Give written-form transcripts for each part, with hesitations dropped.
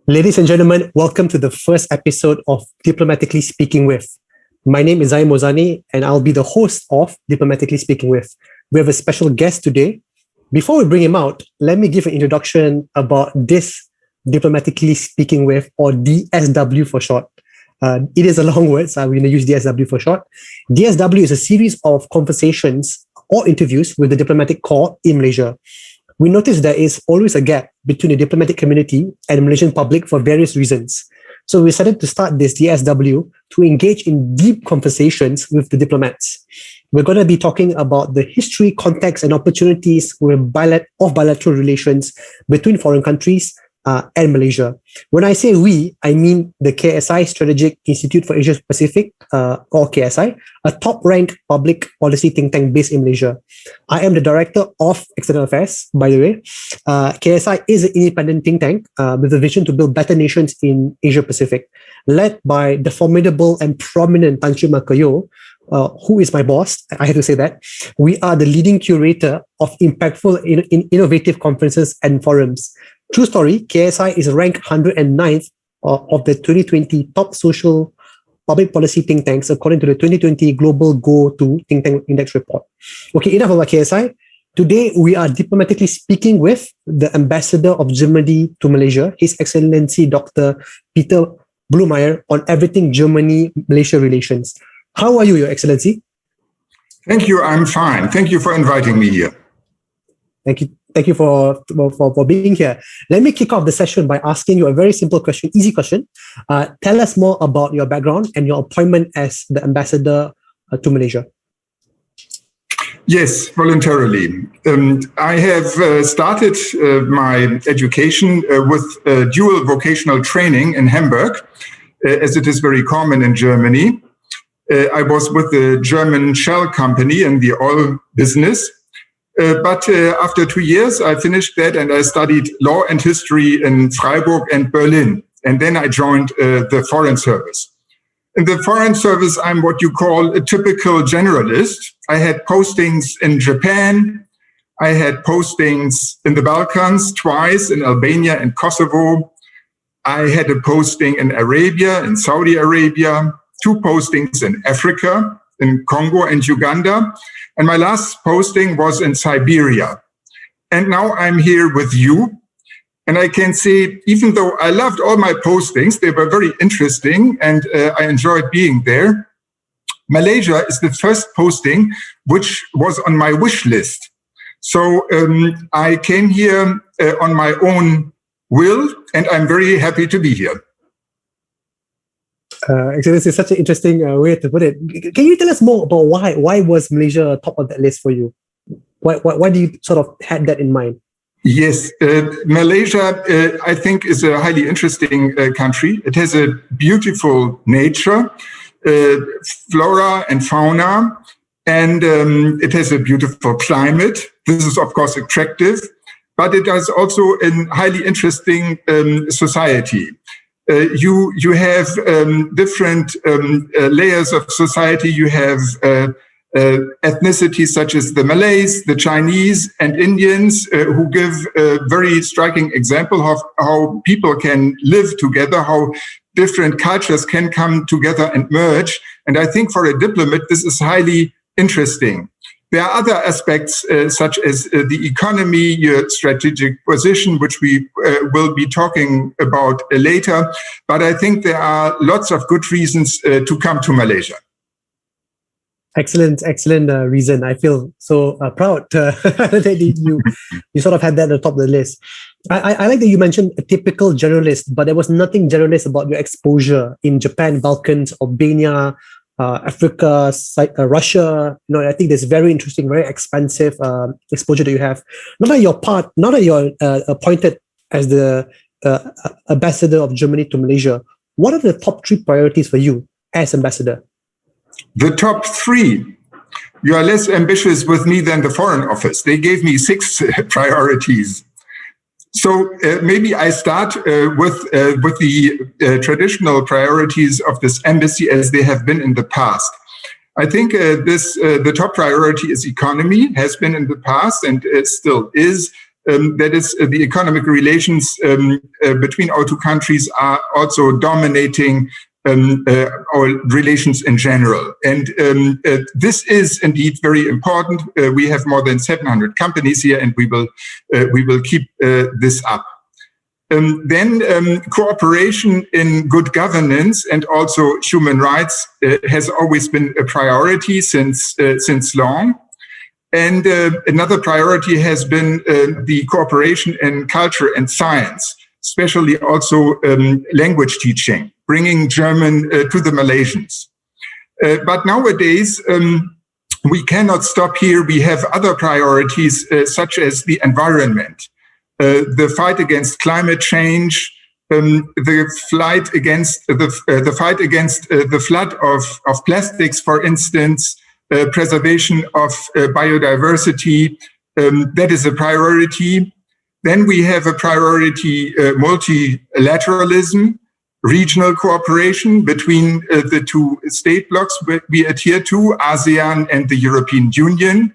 Ladies and gentlemen, welcome to the first episode of Diplomatically Speaking With. My name is Zaim Mozani, and I'll be the host of Diplomatically Speaking With. We have a special guest today. Before we bring him out, let me give an introduction about this Diplomatically Speaking With, or DSW for short. It is a long word, so we're going to use DSW for short. DSW is a series of conversations or interviews with the diplomatic corps in Malaysia. We notice there is always a gap between the diplomatic community and the Malaysian public for various reasons. So we decided to start this DSW to engage in deep conversations with the diplomats. We're going to be talking about the history, context, and opportunities of bilateral relations between foreign countries and Malaysia. When I say we, I mean the KSI Strategic Institute for Asia Pacific, or KSI, a top-ranked public policy think tank based in Malaysia. I am the director of External Affairs, by the way. KSI is an independent think tank with a vision to build better nations in Asia Pacific, led by the formidable and prominent Tan Sri Makayo, who is my boss. I have to say that. We are the leading curator of impactful, innovative conferences and forums. True story, KSI is ranked 109th of the 2020 top social public policy think tanks according to the 2020 Global Go-To Think Tank Index report. Okay, enough about KSI. Today, we are diplomatically speaking with the Ambassador of Germany to Malaysia, His Excellency Dr. Peter Blomeyer, on everything Germany-Malaysia relations. How are you, Your Excellency? Thank you, I'm fine. Thank you for inviting me here. Thank you for being here. Let me kick off the session by asking you a very simple question, easy question. Tell us more about your background and your appointment as the ambassador to Malaysia. Yes, voluntarily. I have started my education with dual vocational training in Hamburg, as it is very common in Germany. I was with the German Shell company in the oil business. But after 2 years, I finished that and I studied law and history in Freiburg and Berlin. And then I joined the Foreign Service. In the Foreign Service, I'm what you call a typical generalist. I had postings in Japan. I had postings in the Balkans twice, in Albania and Kosovo. I had a posting in Arabia, in Saudi Arabia, 2 postings in Africa, in Congo and Uganda. And my last posting was in Siberia. And now I'm here with you. And I can say, even though I loved all my postings, they were very interesting and I enjoyed being there. Malaysia is the first posting which was on my wish list. So I came here on my own will, and I'm very happy to be here. Excellency, such an interesting way to put it. Can you tell us more about why was Malaysia top of that list for you? Why do you sort of had that in mind? Yes, Malaysia, I think, is a highly interesting country. It has a beautiful nature, flora and fauna, and it has a beautiful climate. This is, of course, attractive, but it has also a highly interesting society. You have different layers of society. You have ethnicities such as the Malays, the Chinese, and Indians, who give a very striking example of how people can live together, how different cultures can come together and merge. And I think for a diplomat, this is highly interesting. There are other aspects such as the economy, your strategic position, which we will be talking about later. But I think there are lots of good reasons to come to Malaysia. Excellent reason. I feel so proud that you sort of had that at the top of the list. I like that you mentioned a typical generalist, but there was nothing generalist about your exposure in Japan, Balkans, Albania, Africa, Russia. I think there's very interesting, very expansive exposure that you have. Now that you're appointed as the ambassador of Germany to Malaysia, what are the top 3 priorities for you as ambassador? The top 3. You are less ambitious with me than the Foreign Office. They gave me 6 priorities. So maybe I start with the traditional priorities of this embassy as they have been in the past. I think the top priority is economy, has been in the past and still is. that is, the economic relations between our two countries are also dominating our relations in general. And this is indeed very important. We have more than 700 companies here, and we will keep this up. Then cooperation in good governance and also human rights has always been a priority since long. And another priority has been the cooperation in culture and science, especially also language teaching, bringing German to the Malaysians. But nowadays, we cannot stop here. We have other priorities, such as the environment, the fight against climate change, the fight against the flood of plastics, for instance, preservation of biodiversity. That is a priority. Then we have a priority, multilateralism, regional cooperation between the two state blocks we adhere to, ASEAN and the European Union.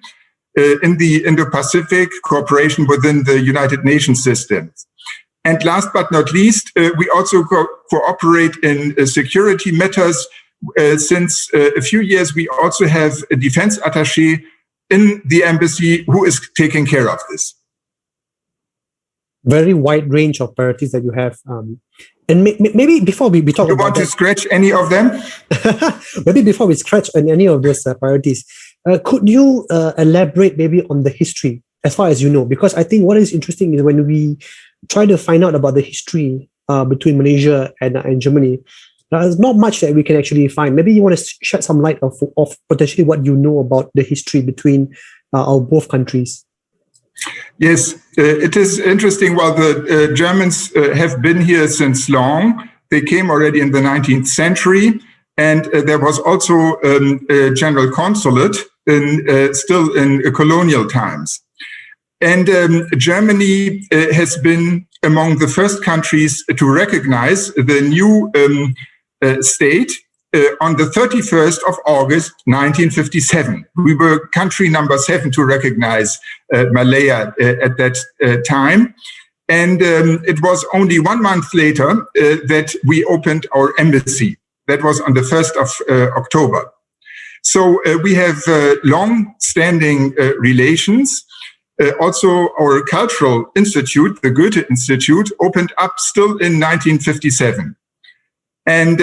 In the Indo-Pacific, cooperation within the United Nations systems. And last but not least, we also cooperate in security matters. Since a few years, we also have a defense attaché in the embassy who is taking care of this. Very wide range of priorities that you have. And maybe before we talk about you want to scratch any of them? Maybe before we scratch on any of those priorities, could you elaborate maybe on the history as far as you know? Because I think what is interesting is when we try to find out about the history between Malaysia and Germany, there's not much that we can actually find. Maybe you want to shed some light of potentially what you know about the history between our both countries. Yes, it is interesting. While the Germans have been here since long, they came already in the 19th century, and there was also a general consulate still in colonial times. And Germany has been among the first countries to recognize the new state on the 31st of August, 1957. We were country number 7 to recognize Malaya at that time. And it was only 1 month later that we opened our embassy. That was on the 1st of October. So we have long-standing relations. Also, our cultural institute, the Goethe Institute, opened up still in 1957. And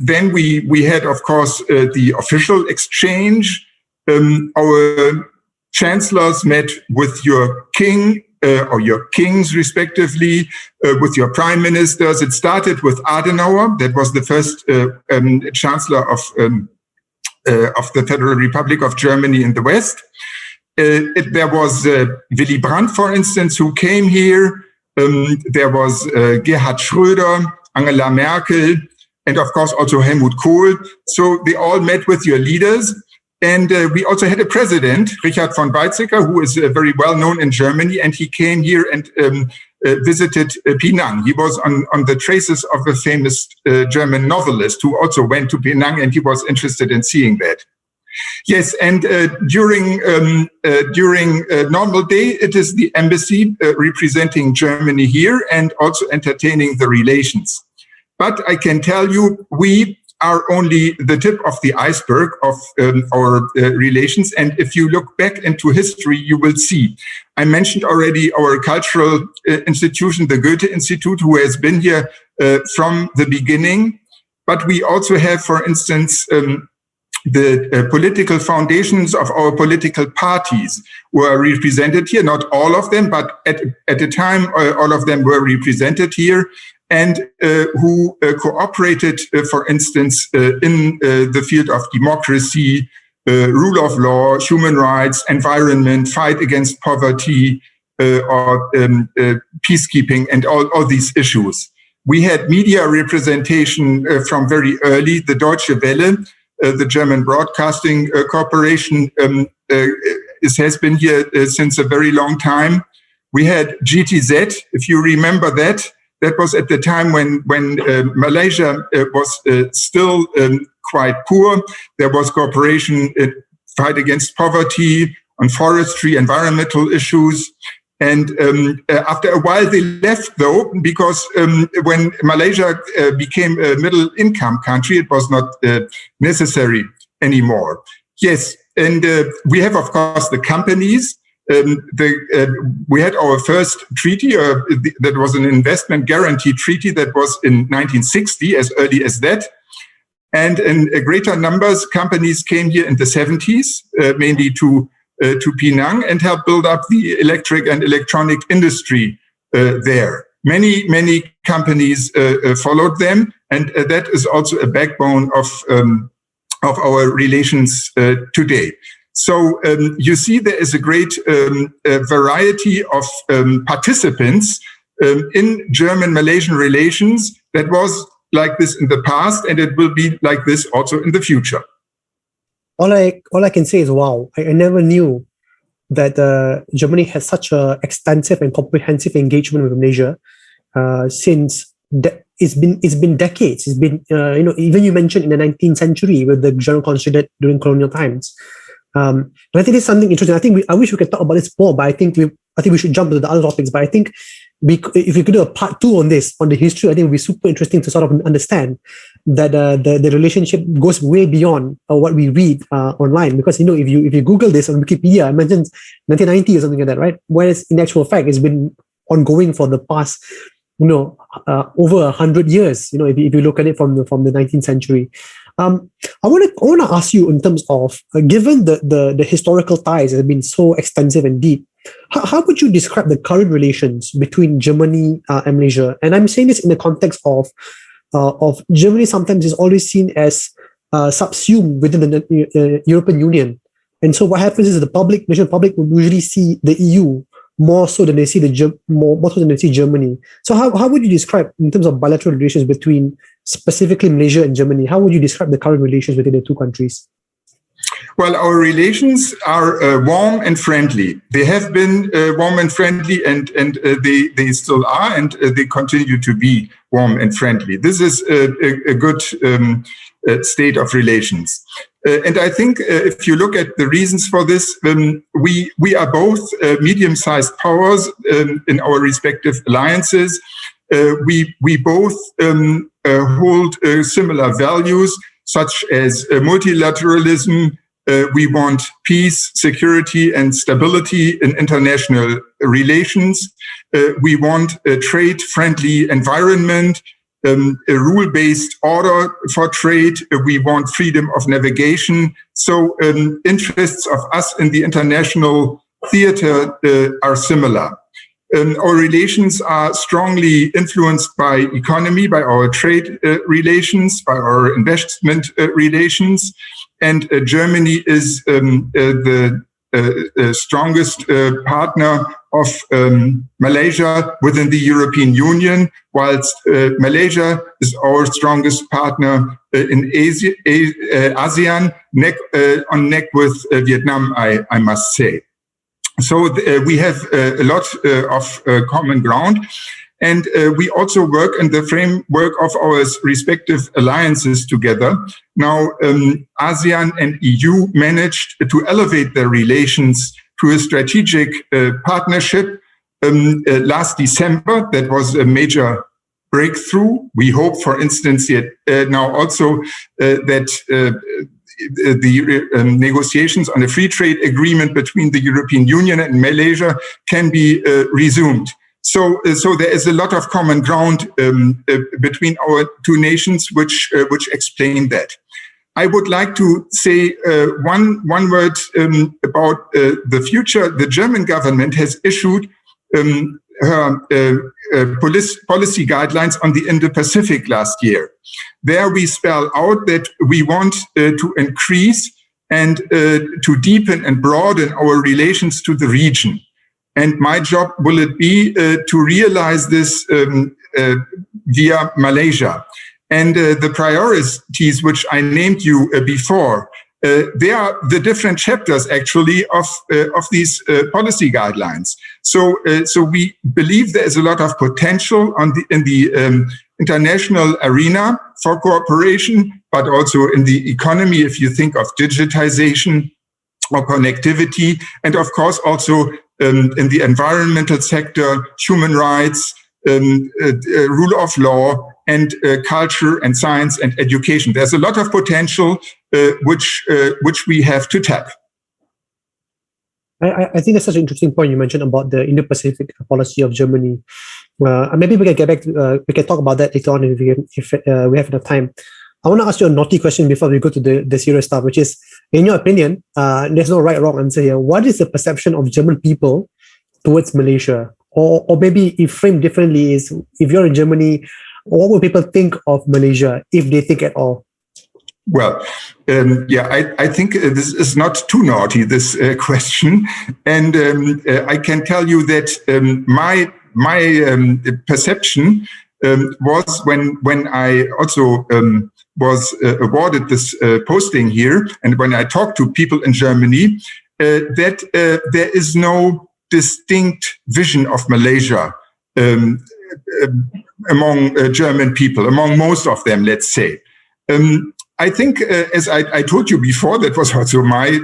then we had, of course, the official exchange. Our chancellors met with your king or your kings, respectively, with your prime ministers. It started with Adenauer. That was the first chancellor of the Federal Republic of Germany in the West. There was Willy Brandt, for instance, who came here. There was Gerhard Schröder, Angela Merkel, and of course also Helmut Kohl. So they all met with your leaders. And we also had a president, Richard von Weizsäcker, who is very well known in Germany. And he came here and visited Penang. He was on the traces of a famous German novelist who also went to Penang, and he was interested in seeing that. Yes, and during normal day, it is the embassy representing Germany here and also entertaining the relations. But I can tell you, we are only the tip of the iceberg of our relations. And if you look back into history, you will see. I mentioned already our cultural institution, the Goethe Institute, who has been here from the beginning. But we also have, for instance, the political foundations of our political parties were represented here. Not all of them, but at the time, all of them were represented here. And who cooperated, for instance, in the field of democracy, rule of law, human rights, environment, fight against poverty, or peacekeeping, and all these issues. We had media representation from very early. The Deutsche Welle, the German Broadcasting Corporation, has been here since a very long time. We had GTZ, if you remember that. That was at the time when Malaysia was still quite poor. There was cooperation, fight against poverty, on forestry, environmental issues. And after a while, they left, though, because when Malaysia became a middle-income country, it was not necessary anymore. Yes, and we have, of course, the companies. We had our first treaty that was an investment guarantee treaty that was in 1960, as early as that. And in greater numbers, companies came here in the 70s, mainly to Penang, and helped build up the electric and electronic industry there. Many companies followed them, and that is also a backbone of our relations today. So you see there is a great variety of participants in German-Malaysian relations that was like this in the past, and it will be like this also in the future. All I can say is, wow, I never knew that Germany has such an extensive and comprehensive engagement with Malaysia since it's been decades. It's been even you mentioned in the 19th century with the General Consulate during colonial times. And I think it's something interesting. I wish we could talk about this more, but I think we should jump to the other topics. But I think if we could do a part 2 on this, on the history, I think it would be super interesting to sort of understand that the relationship goes way beyond what we read online. Because if you Google this on Wikipedia, I mentioned 1990 or something like that, right? Whereas in actual fact, it's been ongoing for the past over 100 years. If you look at it from the 19th century. I want to ask you in terms of given the historical ties that have been so extensive and deep, how would you describe the current relations between Germany and Malaysia? And I'm saying this in the context of Germany sometimes is always seen as subsumed within the European Union, and so what happens is the Malaysian public will usually see the EU more so than they see Germany. So how would you describe in terms of bilateral relations between specifically Malaysia and Germany? How would you describe the current relations between the two countries? Well, our relations are warm and friendly. They have been warm and friendly, and they still are, and they continue to be warm and friendly. This is a good state of relations. And I think if you look at the reasons for this, we are both medium-sized powers in our respective alliances. We both hold similar values, such as multilateralism. We want peace, security, and stability in international relations. We want a trade-friendly environment, a rule-based order for trade. We want freedom of navigation. So interests of us in the international theater are similar. Our relations are strongly influenced by economy, by our trade relations, by our investment relations. And Germany is the strongest partner of Malaysia within the European Union, whilst Malaysia is our strongest partner in ASEAN, neck with Vietnam, I must say. So we have a lot of common ground. And we also work in the framework of our respective alliances together. Now, ASEAN and EU managed to elevate their relations to a strategic partnership last December. That was a major breakthrough. We hope, for instance, now also that the negotiations on a free trade agreement between the European Union and Malaysia can be resumed. So there is a lot of common ground between our two nations, which explain that. I would like to say one word about the future. The German government has issued her policy guidelines on the Indo-Pacific last year. There we spell out that we want to increase and to deepen and broaden our relations to the region. And my job will it be to realize this via Malaysia. And the priorities which I named you before, they are the different chapters actually of these policy guidelines. So we believe there is a lot of potential in the international arena for cooperation, but also in the economy, if you think of digitization or connectivity, and of course also in the environmental sector, human rights, rule of law, and culture and science and education. There's a lot of potential which we have to tap. I think that's such an interesting point you mentioned about the Indo-Pacific policy of Germany. Maybe we can get back to, we can talk about that later on if we have enough time. I want to ask you a naughty question before we go to the serious stuff, which is, in your opinion, there's no right or wrong answer here. What is the perception of German people towards Malaysia? Or maybe if framed differently is, if you're in Germany, what will people think of Malaysia, if they think at all? Well, I think this is not too naughty, this question. And I can tell you that my perception was when I also was awarded this posting here, and when I talked to people in Germany, that there is no distinct vision of Malaysia among German people, among most of them, let's say. I think, as I told you before, that was also my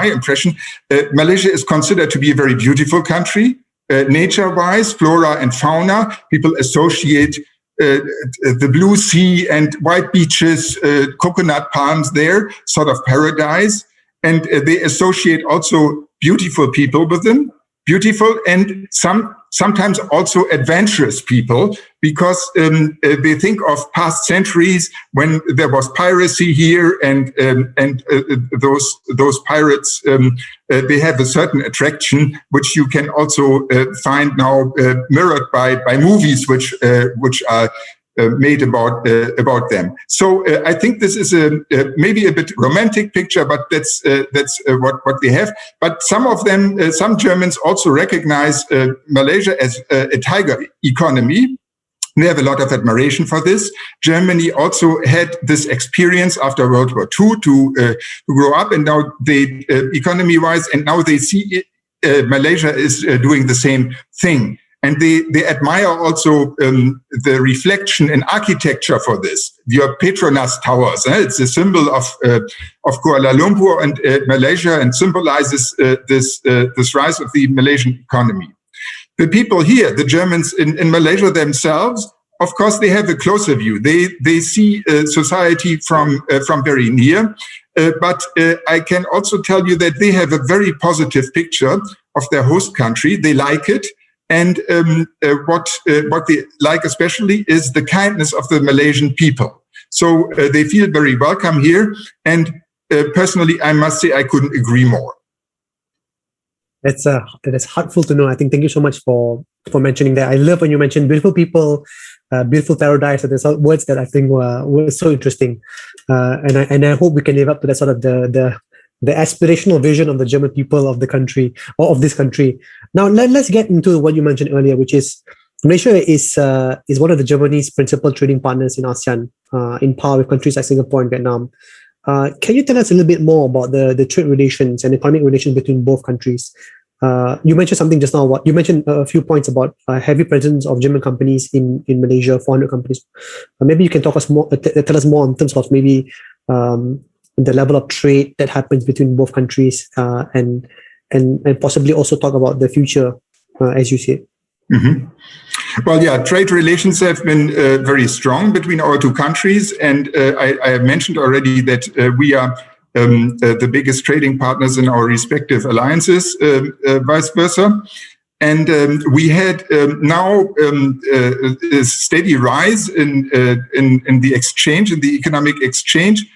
impression. Malaysia is considered to be a very beautiful country, nature-wise, flora and fauna. People associate the blue sea and white beaches, coconut palms there, sort of paradise. And they associate also beautiful people with them. Beautiful and sometimes also adventurous people, because they think of past centuries when there was piracy here, and those pirates they have a certain attraction which you can also find now mirrored by movies which are made about them. So I think this is maybe a bit romantic picture, but that's what they have. But some of them, some Germans also recognize Malaysia as a tiger economy. They have a lot of admiration for this. Germany also had this experience after World War II to grow up, and now they, economy-wise, and now they see Malaysia is doing the same thing. And they admire also the reflection in architecture for this. Your Petronas Towers, it's a symbol of Kuala Lumpur and Malaysia, and symbolizes this rise of the Malaysian economy. The people here, the Germans in Malaysia themselves, of course, they have a closer view. They see society from very near. But I can also tell you that they have a very positive picture of their host country. They like it. And what they like especially is the kindness of the Malaysian people. So they feel very welcome here. And personally, I must say I couldn't agree more. That is heartful to know. I think thank you so much for mentioning that. I love when you mention beautiful people, beautiful paradise. And there's words that I think were so interesting. And I hope we can live up to that sort of the aspirational vision of the German people of the country, or of this country. Now, let's get into what you mentioned earlier, which is Malaysia is one of the Germany's principal trading partners in ASEAN, in par with countries like Singapore and Vietnam. Can you tell us a little bit more about the trade relations and economic relations between both countries? You mentioned something just now. You mentioned a few points about heavy presence of German companies in Malaysia, 400 companies. Maybe you can tell us more in terms of maybe the level of trade that happens between both countries, and possibly also talk about the future, as you see it. Mm-hmm. Well, yeah, trade relations have been very strong between our two countries, and I have mentioned already that we are the biggest trading partners in our respective alliances, vice versa. And we had now a steady rise in the exchange, in the economic exchange,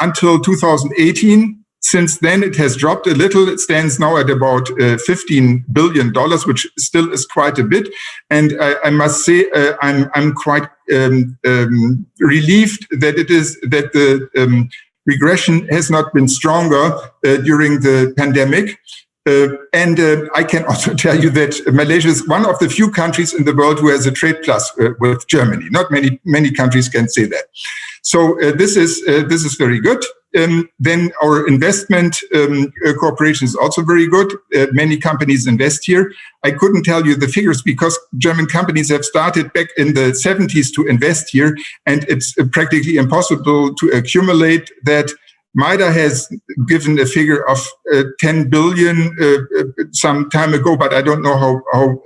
until 2018. Since then, it has dropped a little. It stands now at about $15 billion, which still is quite a bit. And I must say, I'm quite relieved that the regression has not been stronger during the pandemic. And I can also tell you that Malaysia is one of the few countries in the world who has a trade plus with Germany. Not many countries can say that. So this is very good. Then our investment cooperation is also very good. Many companies invest here. I couldn't tell you the figures because German companies have started back in the 70s to invest here, and it's practically impossible to accumulate that MIDA has given a figure of 10 billion some time ago, but I don't know how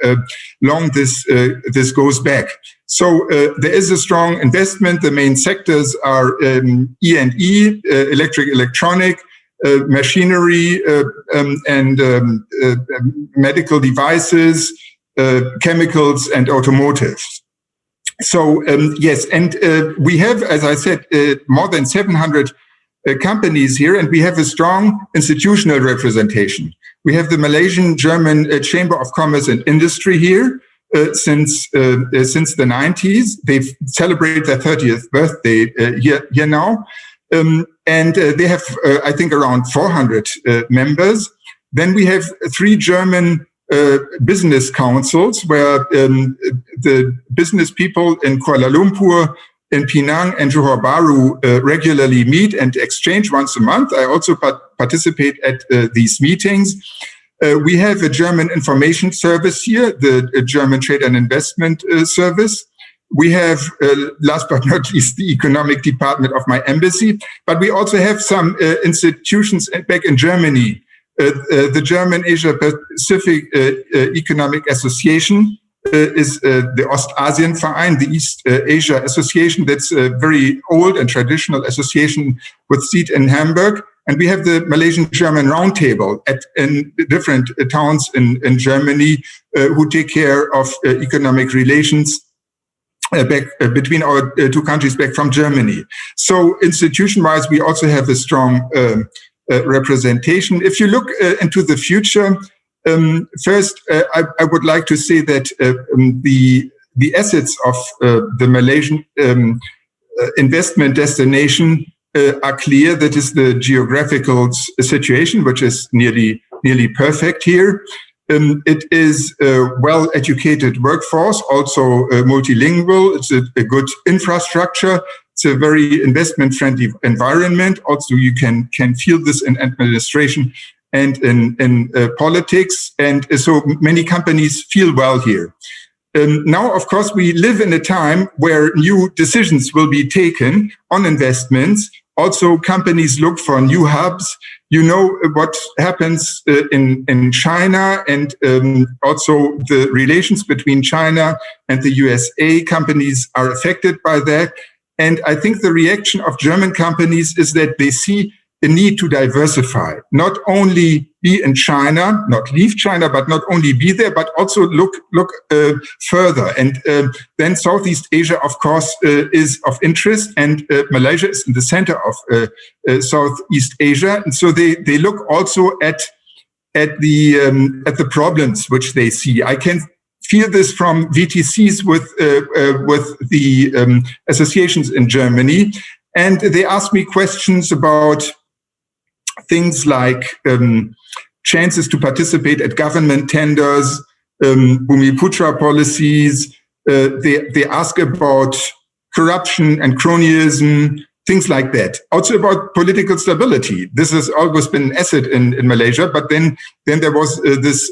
long this goes back. So there is a strong investment. The main sectors are E&E, electronic, machinery, and medical devices, chemicals, and automotive. So yes, and we have, as I said, more than 700 companies here, and we have a strong institutional representation. We have the Malaysian German Chamber of Commerce and Industry here since the 90s. They've celebrated their 30th birthday here now, and they have, I think, around 400 members. Then we have 3 German business councils where the business people in Kuala Lumpur, in Penang, and Johor Bahru regularly meet and exchange once a month. I also participate at these meetings. We have a German information service here, the German Trade and Investment Service. We have, last but not least, the economic department of my embassy. But we also have some institutions back in Germany. The German Asia Pacific Economic Association is the Ostasien Verein, the East Asia Association. That's a very old and traditional association with seat in Hamburg. And we have the Malaysian-German Roundtable in different towns in Germany who take care of economic relations between our 2 countries back from Germany. So institution-wise, we also have a strong representation. If you look into the future, first, I would like to say that the assets of the Malaysian investment destination are clear. That is the geographical situation, which is nearly perfect here. It is a well-educated workforce, also multilingual. It's a good infrastructure. It's a very investment-friendly environment. Also, you can feel this in administration and in politics. And so many companies feel well here. Now, of course, we live in a time where new decisions will be taken on investments. Also, companies look for new hubs. You know what happens in China, and also the relations between China and the USA. Companies are affected by that. And I think the reaction of German companies is that they see a need to diversify, not only be in China, not leave China, but not only be there, but also look further. And then Southeast Asia, of course, is of interest, and Malaysia is in the center of Southeast Asia. And so they look also at the problems which they see. I can feel this from VTCs with the associations in Germany, and they ask me questions about things like chances to participate at government tenders, Bumiputra policies. They ask about corruption and cronyism, things like that. Also about political stability. This has always been an asset in Malaysia, but then there was this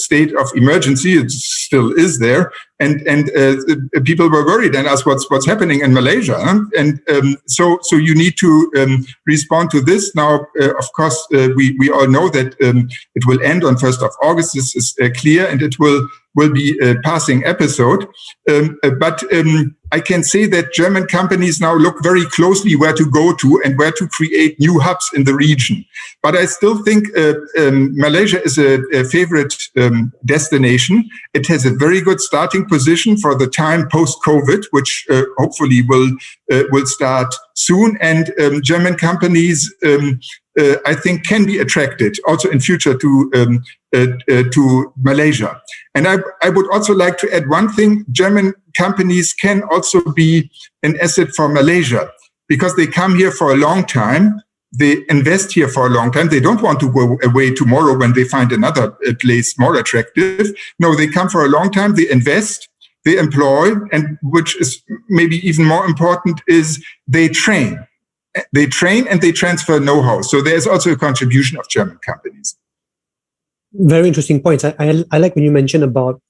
state of emergency. It still is there. And people were worried and asked what's happening in Malaysia. And so you need to respond to this. Now, of course, we all know that it will end on 1st of August. This is clear, and it will be a passing episode. But I can say that German companies now look very closely where to go to and where to create new hubs in the region. But I still think Malaysia is a favorite destination. It has a very good starting position for the time post-COVID, which hopefully will start soon. And German companies, I think, can be attracted also in future to Malaysia. And I would also like to add one thing. German companies can also be an asset for Malaysia because they come here for a long time. They invest here for a long time. They don't want to go away tomorrow when they find another place more attractive. No, they come for a long time. They invest, they employ, and which is maybe even more important is they train. They train and they transfer know-how. So there's also a contribution of German companies. Very interesting points. I like when you mentioned about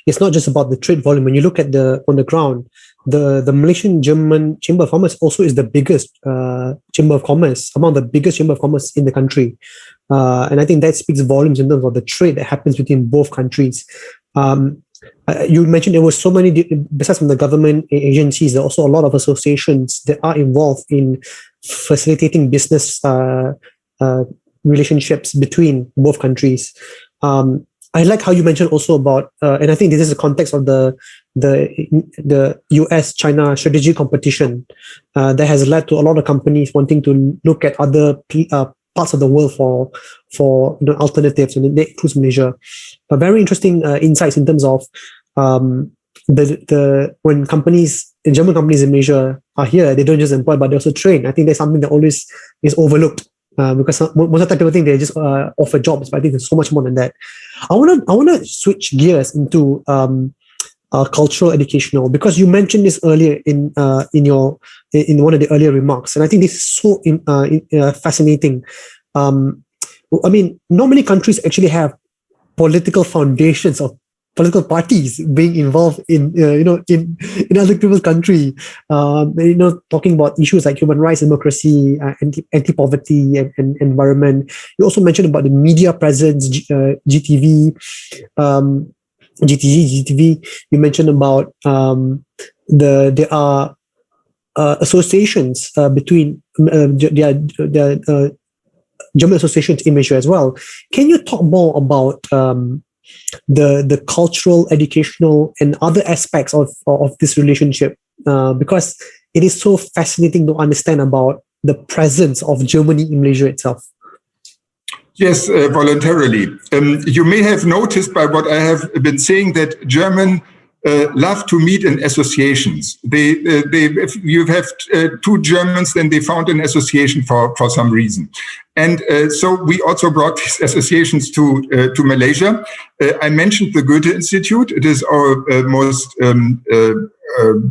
it's not just about the trade volume. When you look at on the ground, the Malaysian German Chamber of Commerce also is the biggest Chamber of Commerce, among the biggest Chamber of Commerce in the country. And I think that speaks volumes in terms of the trade that happens between both countries. You mentioned there were so many, besides from the government agencies, there are also a lot of associations that are involved in facilitating business relationships between both countries. I like how you mentioned also about, and I think this is the context of the US-China strategy competition that has led to a lot of companies wanting to look at other parts of the world for alternatives, and that includes Malaysia. Very interesting insights in terms of when German companies in Malaysia are here, they don't just employ, but they also train. I think that's something that always is overlooked. Because most of the time people think they just offer jobs, but I think there's so much more than that. I want to switch gears into cultural educational, because you mentioned this earlier in one of the earlier remarks, and I think this is so fascinating. I mean, not many countries actually have political foundations of political parties being involved in other people's country, talking about issues like human rights, democracy, anti-poverty, and environment. You also mentioned about the media presence, GTV, GTV. You mentioned about there are associations between German associations in Malaysia as well. Can you talk more about the cultural, educational, and other aspects of this relationship, because it is so fascinating to understand about the presence of Germany in Malaysia itself? Yes, voluntarily. You may have noticed by what I have been saying that German love to meet in associations. If you have two Germans, then they found an association for some reason. And so we also brought these associations to Malaysia. I mentioned the Goethe Institute. It is our most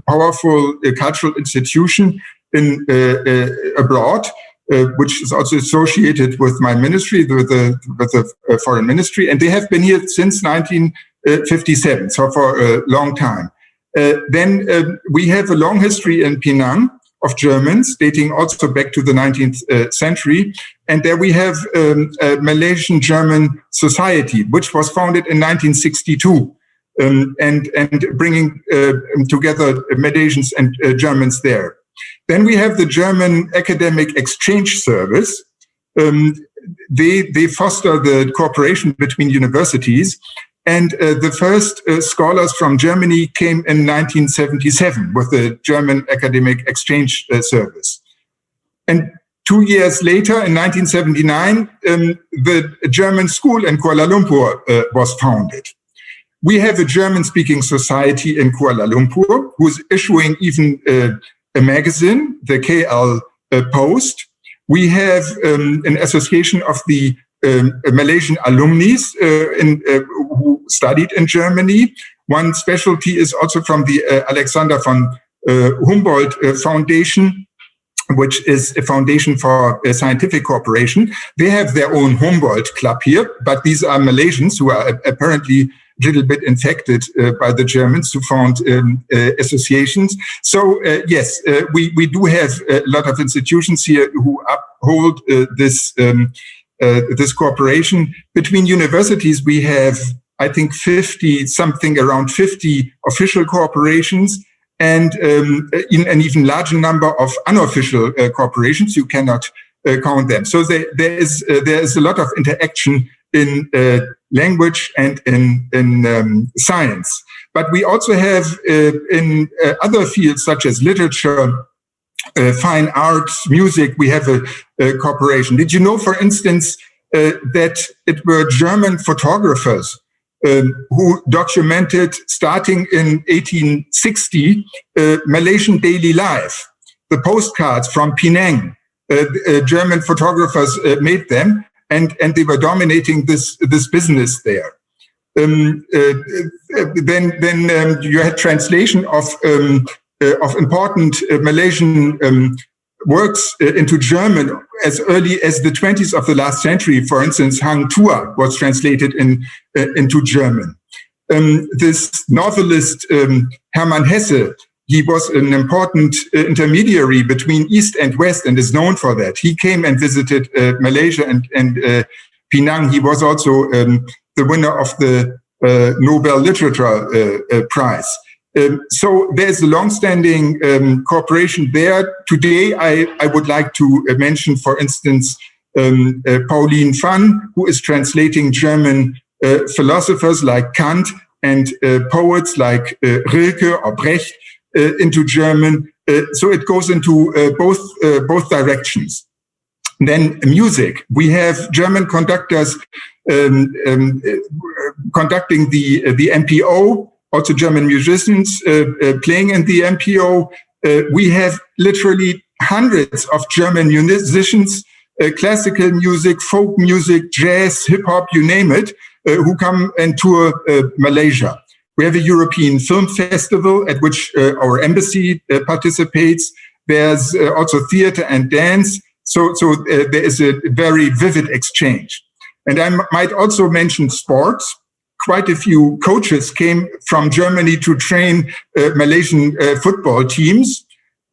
powerful cultural institution abroad, which is also associated with my ministry, with the foreign ministry. And they have been here since 1957, so for a long time. Then we have a long history in Penang of Germans, dating also back to the 19th century. And there we have a Malaysian German society, which was founded in 1962, and bringing together Malaysians and Germans there. Then we have the German Academic Exchange Service. They foster the cooperation between universities. And the first scholars from Germany came in 1977 with the German Academic Exchange Service. And 2 years later, in 1979, the German school in Kuala Lumpur was founded. We have a German-speaking society in Kuala Lumpur who's issuing even a magazine, the KL Post. We have an association of the Malaysian alumni who studied in Germany. One specialty is also from the Alexander von Humboldt Foundation, which is a foundation for scientific cooperation. They have their own Humboldt club here, but these are Malaysians who are apparently a little bit infected by the Germans to found associations. So yes, we do have a lot of institutions here who uphold this cooperation. Between universities, we have, I think, around 50 official cooperations, and an even larger number of unofficial cooperations. You cannot count them. So there is a lot of interaction in language and in science. But we also have in other fields such as literature, fine arts, music, we have a cooperation. Did you know, for instance, that it were German photographers who documented, starting in 1860, Malaysian daily life? The postcards from Penang, German photographers made them, and they were dominating this business there. Then you had translation of important Malaysian works into German as early as the 20s of the last century. For instance, Hang Tuah was translated into German. this novelist Hermann Hesse, he was an important intermediary between East and West and is known for that. He came and visited Malaysia and Penang. He was also the winner of the Nobel Literature Prize. So there's a long-standing cooperation there. Today, I would like to mention, for instance, Pauline Pfann, who is translating German philosophers like Kant and poets like Rilke or Brecht into German. So it goes into both directions. Then music. We have German conductors conducting the MPO, also German musicians playing in the MPO. We have literally hundreds of German musicians, classical music, folk music, jazz, hip-hop, you name it, who come and tour Malaysia. We have a European Film Festival at which our embassy participates. There's also theater and dance. So there is a very vivid exchange. And I might also mention sports. Quite a few coaches came from Germany to train Malaysian football teams.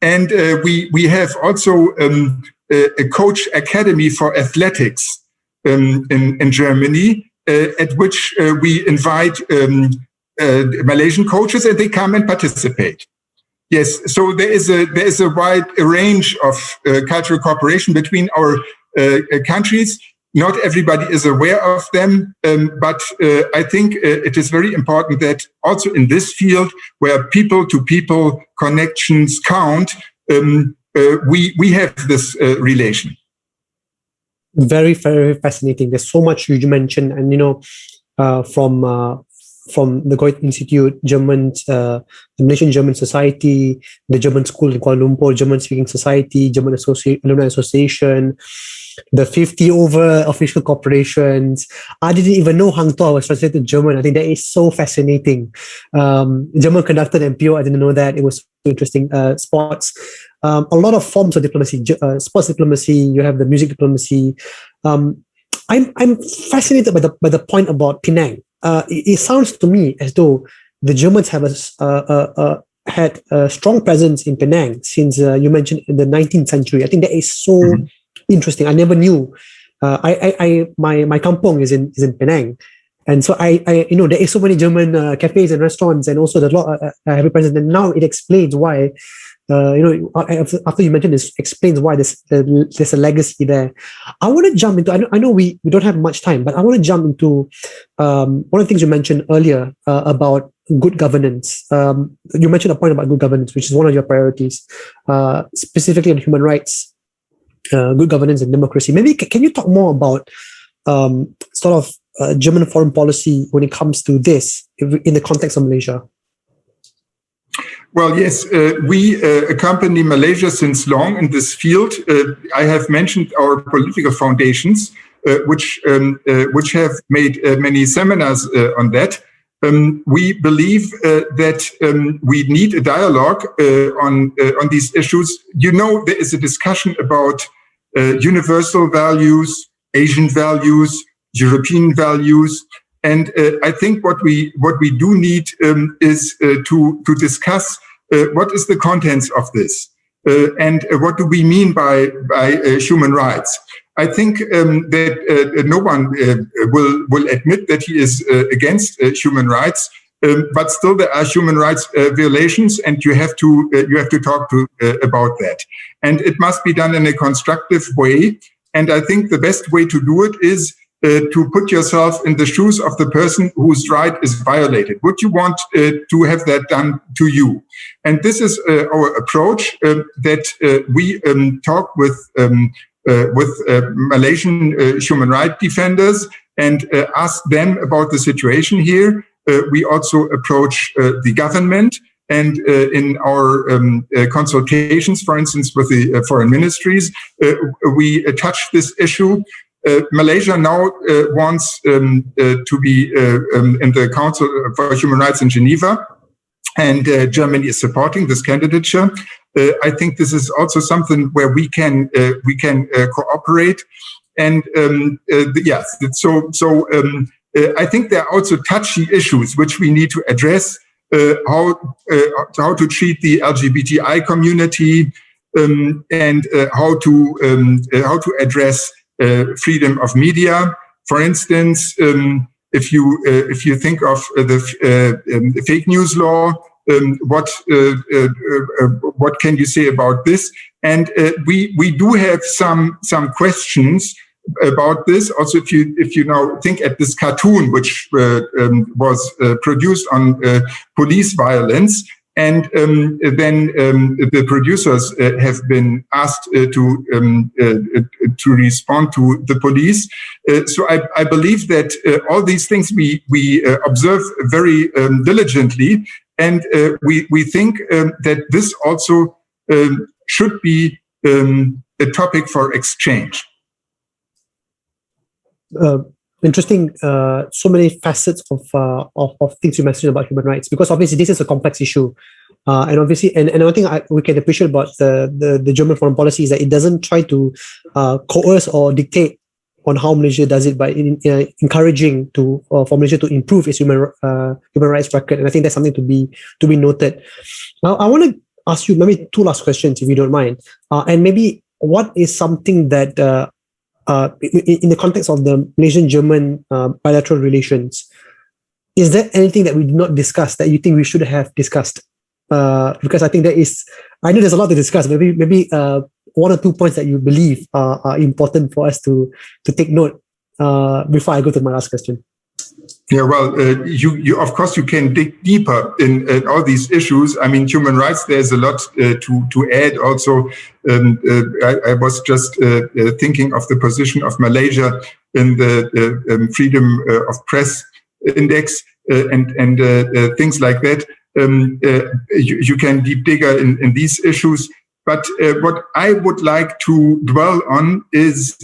And we have also a coach academy for athletics in Germany, at which we invite Malaysian coaches and they come and participate. Yes, so there is a wide range of cultural cooperation between our countries. Not everybody is aware of them, but I think it is very important that also in this field, where people-to-people connections count, we have this relation. Very, very fascinating. There's so much you mentioned, and from the Goethe Institute, the Malaysian German Society, the German School in Kuala Lumpur, German Speaking Society, German Alumni Association, the 50 over official corporations. I didn't even know Hang Tuah was translated to German. I think that is so fascinating. German conducted MPO, I didn't know that. It was so interesting. Sports, a lot of forms of diplomacy, sports diplomacy, you have the music diplomacy. I'm fascinated by the point about Penang. It sounds to me as though the Germans have had a strong presence in Penang since you mentioned in the 19th century. I think that is so interesting. I never knew. My kampong is in Penang, and so I there is so many German cafes and restaurants, and also there's a lot heavy presence. And now it explains why. After you mentioned this, explains why there's a legacy there. I want to jump into. I know we don't have much time, but I want to jump into one of the things you mentioned earlier about good governance. You mentioned a point about good governance, which is one of your priorities, specifically on human rights, good governance, and democracy. Maybe can you talk more about German foreign policy when it comes to this in the context of Malaysia? Well, yes, we accompany Malaysia since long in this field. I have mentioned our political foundations, which have made many seminars on that. We believe that we need a dialogue on these issues. There is a discussion about universal values, Asian values, European values. And I think what we do need is to discuss what is the contents of this and what do we mean by human rights. I think that no one will admit that he is against human rights, but still there are human rights violations, and you have to talk about that. And it must be done in a constructive way. And I think the best way to do it is to put yourself in the shoes of the person whose right is violated. Would you want to have that done to you? And this is our approach that we talk with Malaysian human rights defenders and ask them about the situation here. We also approach the government, and in our consultations, for instance, with the foreign ministries, we touch this issue. Malaysia now wants to be in the Council for Human Rights in Geneva, and Germany is supporting this candidature. I think this is also something where we can cooperate. And I think there are also touchy issues which we need to address. How to treat the LGBTI community, and how to address freedom of media. For instance, if you think of the fake news law, what can you say about this? And we do have some questions about this. Also, if you now think at this cartoon which was produced on police violence, and then the producers have been asked to respond to the police. So I believe that all these things we observe very diligently, and we think that this also should be a topic for exchange. Interesting. So many facets of things you mentioned about human rights, because obviously this is a complex issue, and obviously, and one thing we can appreciate about the German foreign policy is that it doesn't try to coerce or dictate on how Malaysia does it by encouraging for Malaysia to improve its human rights record, and I think that's something to be noted. Now, I want to ask you maybe two last questions, if you don't mind, and maybe what is something that in the context of the Malaysian-German bilateral relations, is there anything that we did not discuss that you think we should have discussed? Because I think I know there's a lot to discuss. Maybe one or two points that you believe are important for us to take note before I go to my last question. Yeah, well, you of course you can dig deeper in all these issues. I mean, human rights. There's a lot to add. Also, I was just thinking of the position of Malaysia in the freedom of press index and things like that. You can deep digger in these issues. But what I would like to dwell on is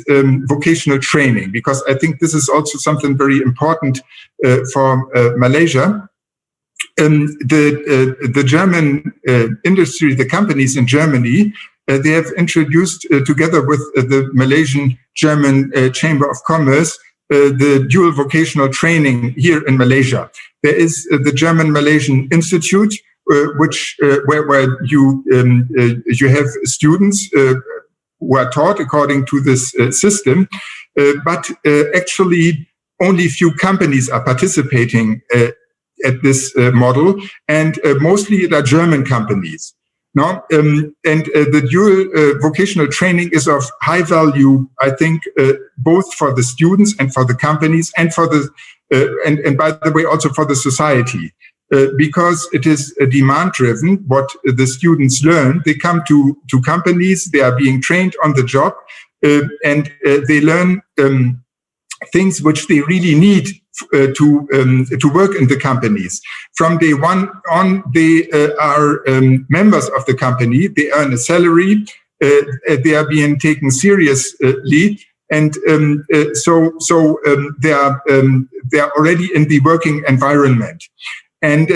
vocational training, because I think this is also something very important for Malaysia. The German industry, the companies in Germany, they have introduced, together with the Malaysian-German Chamber of Commerce, the dual vocational training here in Malaysia. There is the German-Malaysian Institute, where you have students who are taught according to this system, but actually only few companies are participating at this model, and mostly it are German companies. No, and the dual vocational training is of high value, I think, both for the students and for the companies, and for the and by the way also for the society. Because it is demand-driven, what the students learn. They come to companies, they are being trained on the job, and they learn things which they really need to work in the companies. From day one on, they are members of the company, they earn a salary, they are being taken seriously, and so they are already in the working environment. And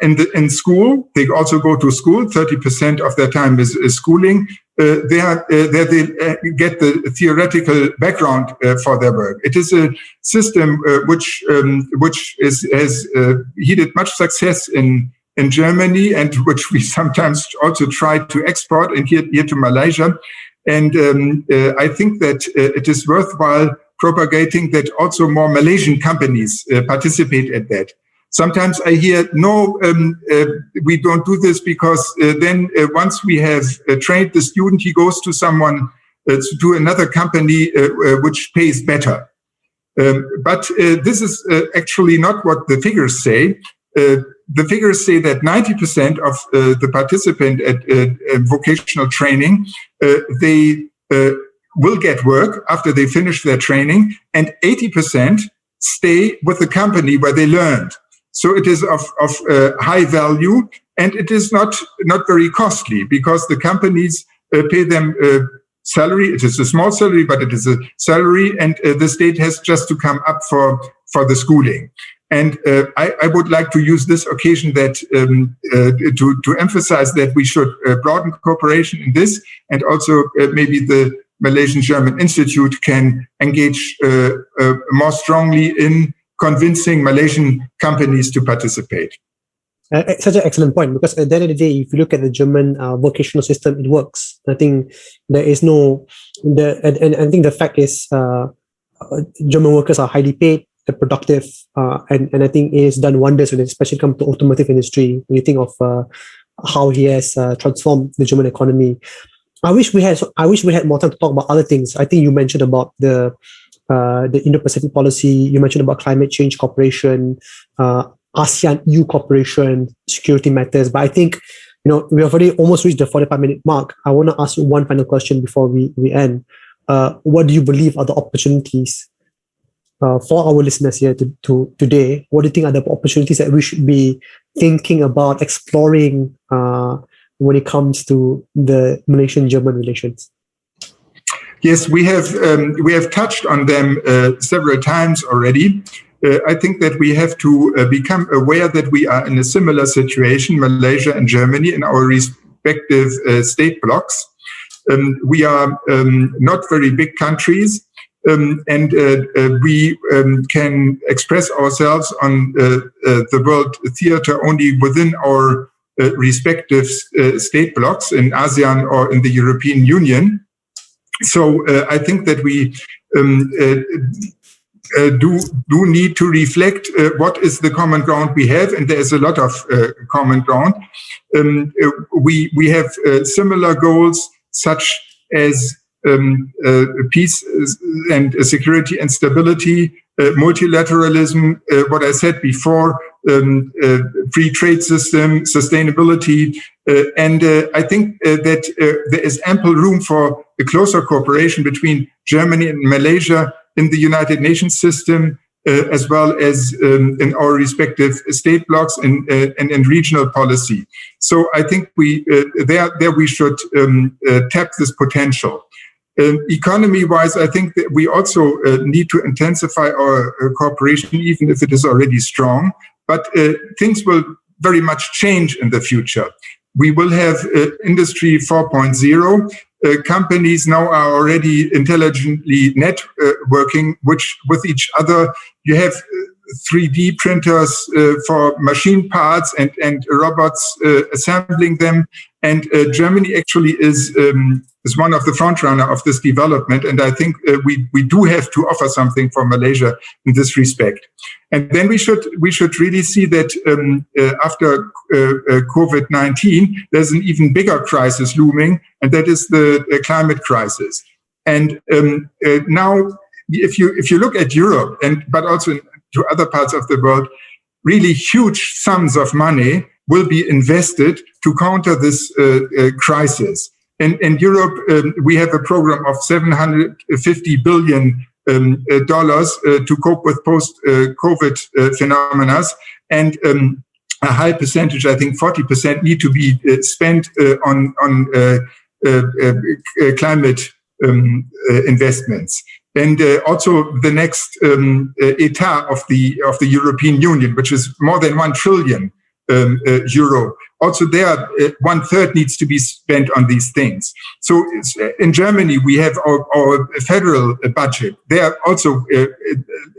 in school, they also go to school. 30% of their time is schooling. There they get the theoretical background for their work. It is a system which has yielded much success in Germany, and which we sometimes also try to export and here to Malaysia. And I think that it is worthwhile propagating that also more Malaysian companies participate at that. Sometimes I hear, no, we don't do this because then once we have trained the student, he goes to to another company which pays better. But this is actually not what the figures say. The figures say that 90% of the participant at vocational training, they will get work after they finish their training, and 80% stay with the company where they learned. So it is of high value, and it is not very costly, because the companies pay them salary. It is a small salary, but it is a salary, and the state has just to come up for the schooling. And I would like to use this occasion that to emphasize that we should broaden cooperation in this, and also maybe the Malaysian German Institute can engage more strongly in convincing Malaysian companies to participate. Such an excellent point, because at the end of the day, if you look at the German vocational system, it works. I think there is no, and I think the fact is German workers are highly paid, they're productive, and I think it has done wonders when it especially comes to automotive industry. When you think of how he has transformed the German economy. I wish we had more time to talk about other things. I think you mentioned about the Indo-Pacific policy. You mentioned about climate change cooperation, ASEAN-EU cooperation, security matters. But I think, we have already almost reached the 45-minute mark. I want to ask you one final question before we end. What do you believe are the opportunities for our listeners here today? What do you think are the opportunities that we should be thinking about exploring when it comes to the Malaysian-German relations? Yes, we have touched on them several times already. I think that we have to become aware that we are in a similar situation, Malaysia and Germany, in our respective state blocks. We are not very big countries, and we can express ourselves on the world theater only within our respective state blocks in ASEAN or in the European Union. So I think that we do need to reflect what is the common ground we have, and there is a lot of common ground. We have similar goals such as peace and security and stability, multilateralism, what I said before, free trade system, sustainability, and I think that there is ample room for a closer cooperation between Germany and Malaysia in the United Nations system, as well as in our respective state blocks and in regional policy. So I think there we should tap this potential. Economy-wise, I think that we also need to intensify our cooperation, even if it is already strong. But things will very much change in the future. We will have Industry 4.0. Companies now are already intelligently networking with each other. You have 3D printers for machine parts and robots assembling them. And Germany actually is one of the front runner of this development. And I think we do have to offer something for Malaysia in this respect. And then we should really see that after COVID-19, there's an even bigger crisis looming, and that is the climate crisis. And now, if you look at Europe, but also to other parts of the world, really huge sums of money will be invested to counter this crisis. In Europe, we have a program of $750 billion to cope with post-COVID phenomena, and a high percentage, I think 40%, need to be spent on climate investments. And also the next etat of the European Union, which is more than 1 trillion euro. Also there, 1/3 needs to be spent on these things. So in Germany, we have our federal budget. There also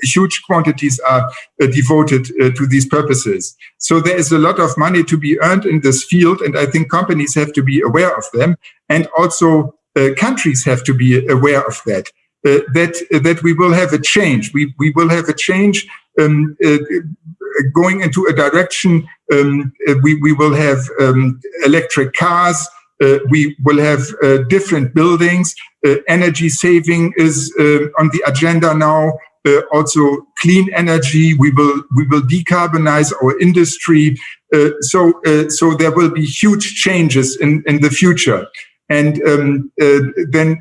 huge quantities are devoted to these purposes. So there is a lot of money to be earned in this field, and I think companies have to be aware of them, and also countries have to be aware of that. That we will have a change. We will have a change going into a direction. We will have electric cars. We will have different buildings. Energy saving is on the agenda now. Also clean energy. We will decarbonize our industry. So there will be huge changes in the future. And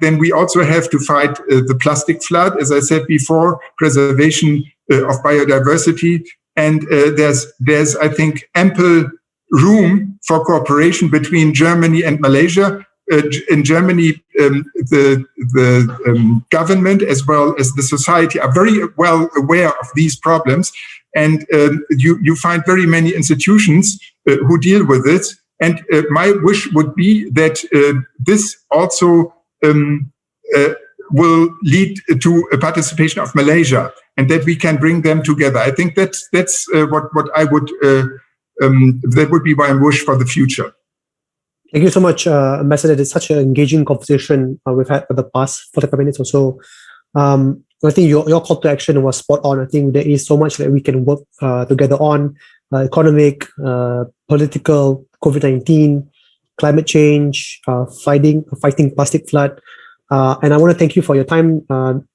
then we also have to fight the plastic flood, as I said before, preservation of biodiversity. And there's I think ample room for cooperation between Germany and Malaysia. In Germany, the government as well as the society are very well aware of these problems, and you find very many institutions who deal with it. And my wish would be that this also will lead to a participation of Malaysia, and that we can bring them together. I think that's what I would that would be my wish for the future. Thank you so much, Ambassador. It's such an engaging conversation we've had for the past 45 minutes or so. I think your call to action was spot on. I think there is so much that we can work together on: economic, political, COVID-19, climate change, fighting plastic flood. And I want to thank you for your time.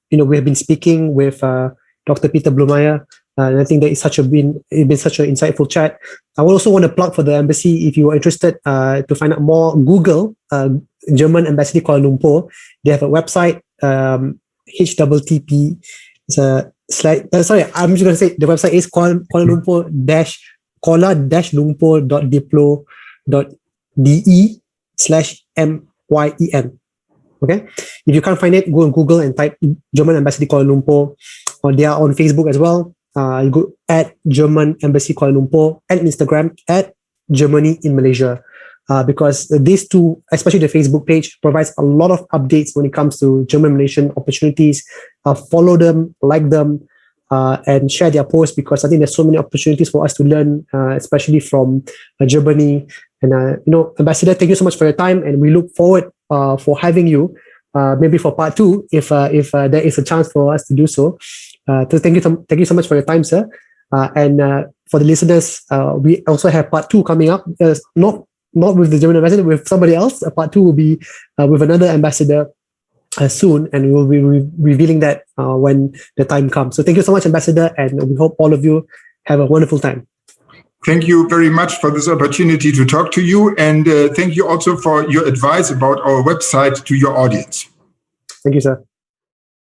We have been speaking with Dr. Peter Blomeyer, and I think that it's been such an insightful chat. I also want to plug for the embassy. If you are interested to find out more, Google German Embassy Kuala Lumpur. They have a website, HTTP. It's a slide. Sorry, I'm just going to say the website is Kuala Lumpur-kuala-lumpur.diplo.de/MYEN. Okay, if you can't find it, go on Google and type German Embassy Kuala Lumpur, or they are on Facebook as well. You go at German Embassy Kuala Lumpur, and Instagram at Germany in Malaysia, because these two, especially the Facebook page, provides a lot of updates when it comes to German-Malaysian opportunities. Follow them, like them, and share their posts, because I think there's so many opportunities for us to learn, especially from Germany. And Ambassador, thank you so much for your time, and we look forward for having you, maybe for part 2, if there is a chance for us to do so. So thank you so much for your time, sir. And for the listeners, we also have part 2 coming up. Not with the German ambassador, with somebody else. Part 2 will be with another ambassador soon, and we will be revealing that when the time comes. So thank you so much, Ambassador, and we hope all of you have a wonderful time. Thank you very much for this opportunity to talk to you, and thank you also for your advice about our website to your audience. Thank you, sir.